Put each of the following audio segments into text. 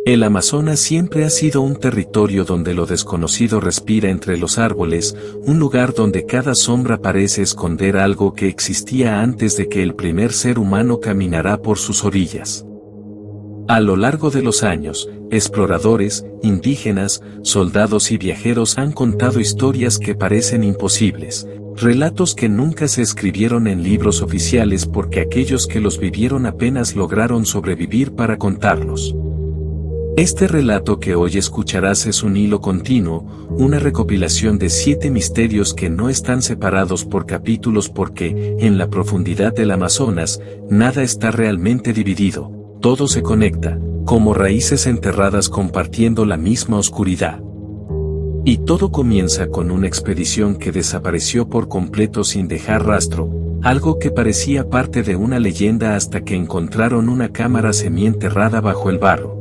El Amazonas siempre ha sido un territorio donde lo desconocido respira entre los árboles, un lugar donde cada sombra parece esconder algo que existía antes de que el primer ser humano caminara por sus orillas. A lo largo de los años, exploradores, indígenas, soldados y viajeros han contado historias que parecen imposibles, relatos que nunca se escribieron en libros oficiales porque aquellos que los vivieron apenas lograron sobrevivir para contarlos. Este relato que hoy escucharás es un hilo continuo, una recopilación de 7 misterios que no están separados por capítulos porque, en la profundidad del Amazonas, nada está realmente dividido, todo se conecta, como raíces enterradas compartiendo la misma oscuridad. Y todo comienza con una expedición que desapareció por completo sin dejar rastro, algo que parecía parte de una leyenda hasta que encontraron una cámara semienterrada bajo el barro.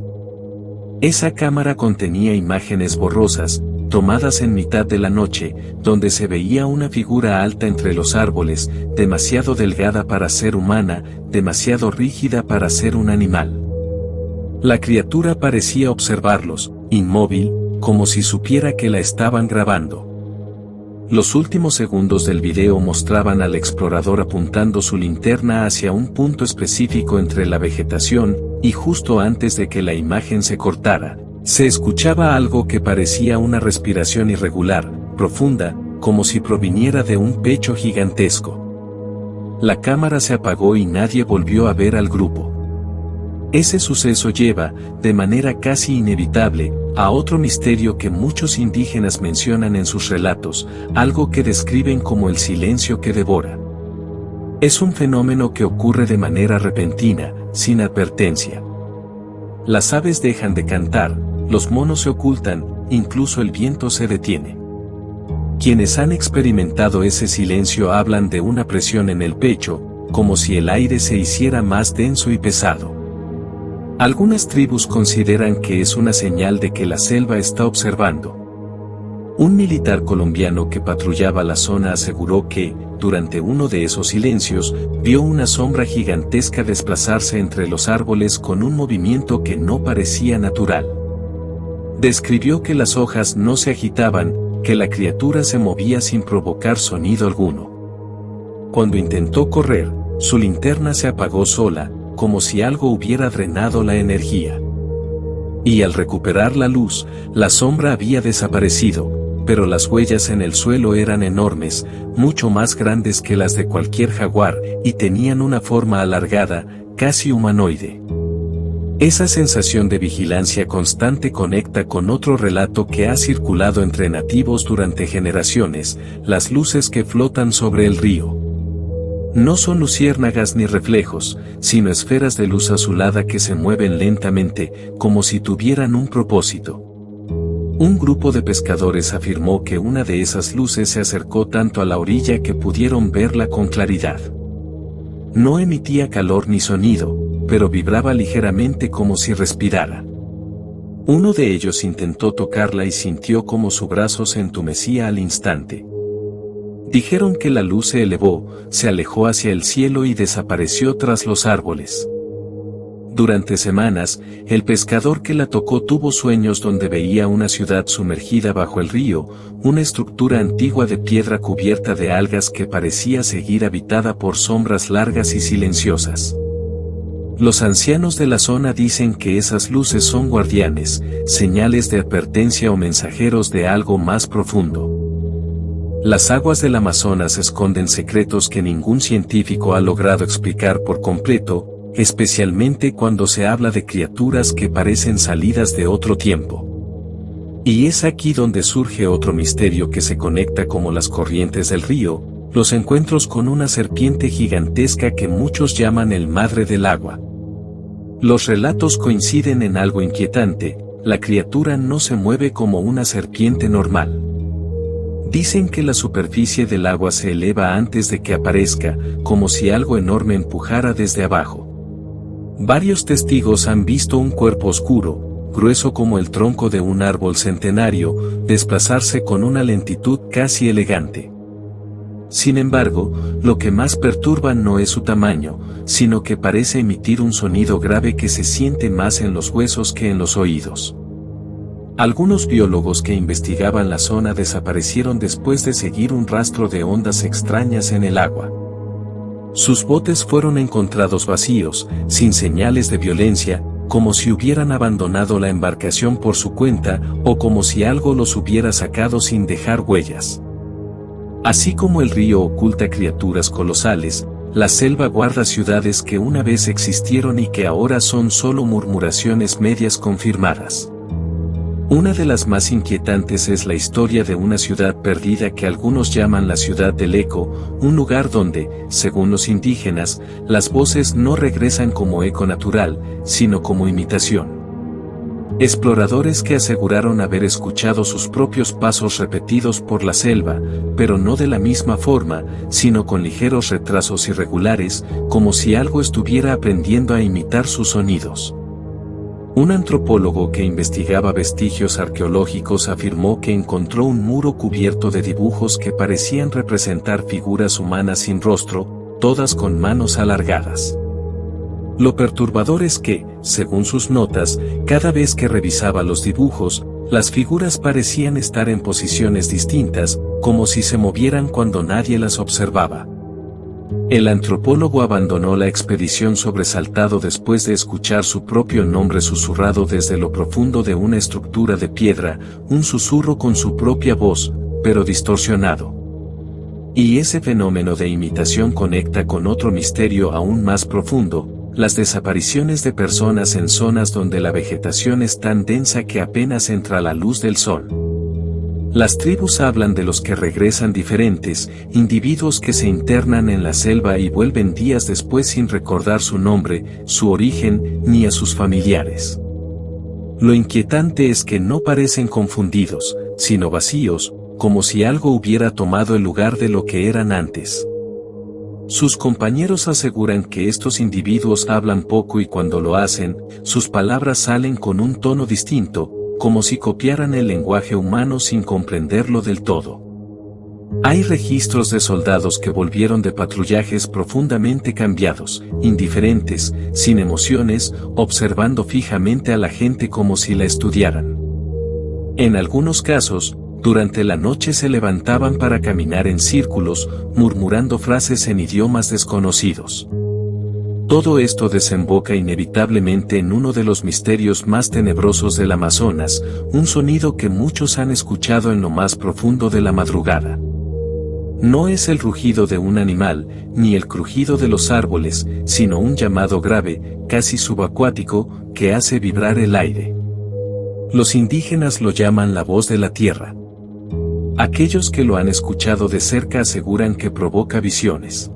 Esa cámara contenía imágenes borrosas, tomadas en mitad de la noche, donde se veía una figura alta entre los árboles, demasiado delgada para ser humana, demasiado rígida para ser un animal. La criatura parecía observarlos, inmóvil, como si supiera que la estaban grabando. Los últimos segundos del video mostraban al explorador apuntando su linterna hacia un punto específico entre la vegetación, y justo antes de que la imagen se cortara, se escuchaba algo que parecía una respiración irregular, profunda, como si proviniera de un pecho gigantesco. La cámara se apagó y nadie volvió a ver al grupo. Ese suceso lleva, de manera casi inevitable, a otro misterio que muchos indígenas mencionan en sus relatos, algo que describen como el silencio que devora. Es un fenómeno que ocurre de manera repentina, sin advertencia. Las aves dejan de cantar, los monos se ocultan, incluso el viento se detiene. Quienes han experimentado ese silencio hablan de una presión en el pecho, como si el aire se hiciera más denso y pesado. Algunas tribus consideran que es una señal de que la selva está observando. Un militar colombiano que patrullaba la zona aseguró que, durante uno de esos silencios, vio una sombra gigantesca desplazarse entre los árboles con un movimiento que no parecía natural. Describió que las hojas no se agitaban, que la criatura se movía sin provocar sonido alguno. Cuando intentó correr, su linterna se apagó sola, como si algo hubiera drenado la energía. Y al recuperar la luz, la sombra había desaparecido, pero las huellas en el suelo eran enormes, mucho más grandes que las de cualquier jaguar, y tenían una forma alargada, casi humanoide. Esa sensación de vigilancia constante conecta con otro relato que ha circulado entre nativos durante generaciones, las luces que flotan sobre el río. No son luciérnagas ni reflejos, sino esferas de luz azulada que se mueven lentamente, como si tuvieran un propósito. Un grupo de pescadores afirmó que una de esas luces se acercó tanto a la orilla que pudieron verla con claridad. No emitía calor ni sonido, pero vibraba ligeramente como si respirara. Uno de ellos intentó tocarla y sintió como su brazo se entumecía al instante. Dijeron que la luz se elevó, se alejó hacia el cielo y desapareció tras los árboles. Durante semanas, el pescador que la tocó tuvo sueños donde veía una ciudad sumergida bajo el río, una estructura antigua de piedra cubierta de algas que parecía seguir habitada por sombras largas y silenciosas. Los ancianos de la zona dicen que esas luces son guardianes, señales de advertencia o mensajeros de algo más profundo. Las aguas del Amazonas esconden secretos que ningún científico ha logrado explicar por completo, especialmente cuando se habla de criaturas que parecen salidas de otro tiempo. Y es aquí donde surge otro misterio que se conecta como las corrientes del río, los encuentros con una serpiente gigantesca que muchos llaman el madre del agua. Los relatos coinciden en algo inquietante, la criatura no se mueve como una serpiente normal. Dicen que la superficie del agua se eleva antes de que aparezca, como si algo enorme empujara desde abajo. Varios testigos han visto un cuerpo oscuro, grueso como el tronco de un árbol centenario, desplazarse con una lentitud casi elegante. Sin embargo, lo que más perturba no es su tamaño, sino que parece emitir un sonido grave que se siente más en los huesos que en los oídos. Algunos biólogos que investigaban la zona desaparecieron después de seguir un rastro de ondas extrañas en el agua. Sus botes fueron encontrados vacíos, sin señales de violencia, como si hubieran abandonado la embarcación por su cuenta o como si algo los hubiera sacado sin dejar huellas. Así como el río oculta criaturas colosales, la selva guarda ciudades que una vez existieron y que ahora son solo murmuraciones medias confirmadas. Una de las más inquietantes es la historia de una ciudad perdida que algunos llaman la ciudad del eco, un lugar donde, según los indígenas, las voces no regresan como eco natural, sino como imitación. Exploradores que aseguraron haber escuchado sus propios pasos repetidos por la selva, pero no de la misma forma, sino con ligeros retrasos irregulares, como si algo estuviera aprendiendo a imitar sus sonidos. Un antropólogo que investigaba vestigios arqueológicos afirmó que encontró un muro cubierto de dibujos que parecían representar figuras humanas sin rostro, todas con manos alargadas. Lo perturbador es que, según sus notas, cada vez que revisaba los dibujos, las figuras parecían estar en posiciones distintas, como si se movieran cuando nadie las observaba. El antropólogo abandonó la expedición sobresaltado después de escuchar su propio nombre susurrado desde lo profundo de una estructura de piedra, un susurro con su propia voz, pero distorsionado. Y ese fenómeno de imitación conecta con otro misterio aún más profundo, las desapariciones de personas en zonas donde la vegetación es tan densa que apenas entra la luz del sol. Las tribus hablan de los que regresan diferentes, individuos que se internan en la selva y vuelven días después sin recordar su nombre, su origen, ni a sus familiares. Lo inquietante es que no parecen confundidos, sino vacíos, como si algo hubiera tomado el lugar de lo que eran antes. Sus compañeros aseguran que estos individuos hablan poco y cuando lo hacen, sus palabras salen con un tono distinto, como si copiaran el lenguaje humano sin comprenderlo del todo. Hay registros de soldados que volvieron de patrullajes profundamente cambiados, indiferentes, sin emociones, observando fijamente a la gente como si la estudiaran. En algunos casos, durante la noche se levantaban para caminar en círculos, murmurando frases en idiomas desconocidos. Todo esto desemboca inevitablemente en uno de los misterios más tenebrosos del Amazonas, un sonido que muchos han escuchado en lo más profundo de la madrugada. No es el rugido de un animal, ni el crujido de los árboles, sino un llamado grave, casi subacuático, que hace vibrar el aire. Los indígenas lo llaman la voz de la tierra. Aquellos que lo han escuchado de cerca aseguran que provoca visiones.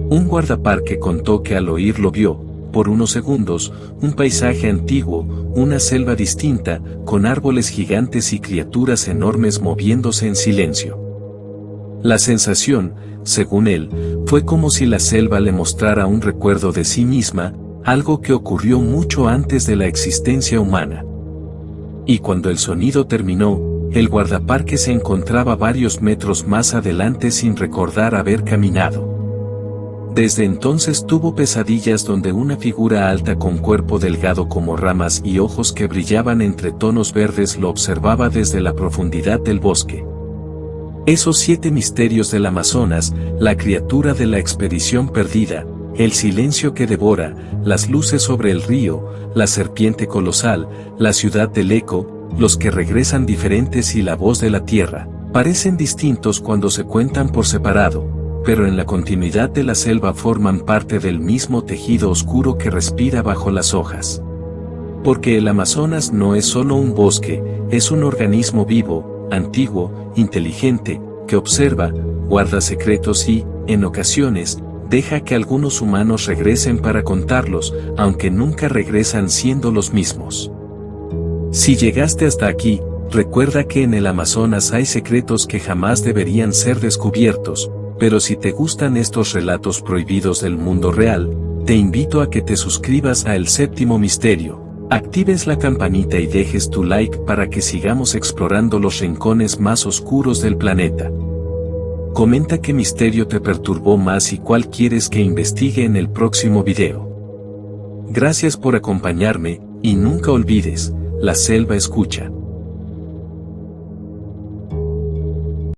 Un guardaparque contó que al oírlo vio, por unos segundos, un paisaje antiguo, una selva distinta, con árboles gigantes y criaturas enormes moviéndose en silencio. La sensación, según él, fue como si la selva le mostrara un recuerdo de sí misma, algo que ocurrió mucho antes de la existencia humana. Y cuando el sonido terminó, el guardaparque se encontraba varios metros más adelante sin recordar haber caminado. Desde entonces tuvo pesadillas donde una figura alta con cuerpo delgado como ramas y ojos que brillaban entre tonos verdes lo observaba desde la profundidad del bosque. Esos 7 misterios del Amazonas, la criatura de la expedición perdida, el silencio que devora, las luces sobre el río, la serpiente colosal, la ciudad del eco, los que regresan diferentes y la voz de la tierra, parecen distintos cuando se cuentan por separado, pero en la continuidad de la selva forman parte del mismo tejido oscuro que respira bajo las hojas. Porque el Amazonas no es solo un bosque, es un organismo vivo, antiguo, inteligente, que observa, guarda secretos y, en ocasiones, deja que algunos humanos regresen para contarlos, aunque nunca regresan siendo los mismos. Si llegaste hasta aquí, recuerda que en el Amazonas hay secretos que jamás deberían ser descubiertos, pero si te gustan estos relatos prohibidos del mundo real, te invito a que te suscribas a El Séptimo Misterio, actives la campanita y dejes tu like para que sigamos explorando los rincones más oscuros del planeta. Comenta qué misterio te perturbó más y cuál quieres que investigue en el próximo video. Gracias por acompañarme, y nunca olvides, la selva escucha.